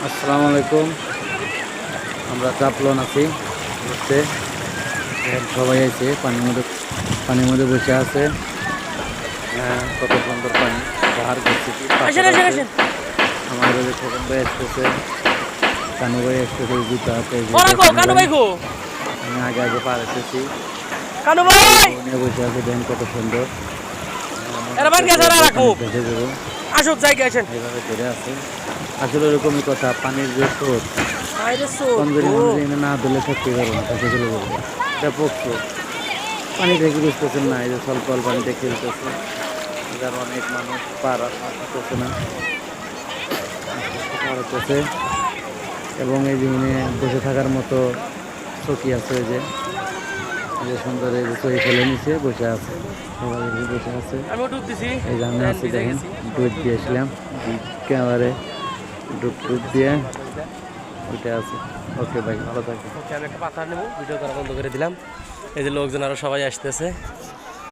আসসালামু আলাইকুম। আমরা চাপলন আছি ঘুরতে। সবাই আছে পানির মধ্যে বসে আছে। কত সুন্দর পানি, পাহাড় করছে কি পাথর আছে। আমাদের ওই খোকন ভাই আসতেছে, কানু ভাই আসতেছে, জুতা আছে, এই যে দেখেন ভাই। আমি আগে আগে পার হইতেছি। নিয়ে বসে আছে, দেখেন কত সুন্দর। দেখে যাবো এইভাবে ধরে আছে। আসলে ওরকমই কথা, পানির যে স্রোত, কমজোরি মানুষ এখানে না ধরলে থাকতে পারবো না, কাছে চলে যাবো। ব্যাপক স্রোত, পানি থেকে বুঝতেছেন না, এই যে স্বল্প পানিতে খেলতেছে। যার অনেক মানুষ পার হতেছে না, পার হতেছে। এবং এই যে বসে থাকার মতো চকি আছে, ওই যে এই যে সুন্দর, এই যে চকি ফেলে নিচে বসে আছে, সবাই বসে আছে। এই যে আমি আছি, দেখেন ডুব দিয়েছিলাম, একেবারে ডুব দিয়ে উঠে আছে। ওকে ভাই, ভালো থাকবেন। ওকে, আমি একটা পাথর নেবো, ভিডিও করা বন্ধ করে দিলাম। এই যে লোকজন আরো সবাই আসতেছে।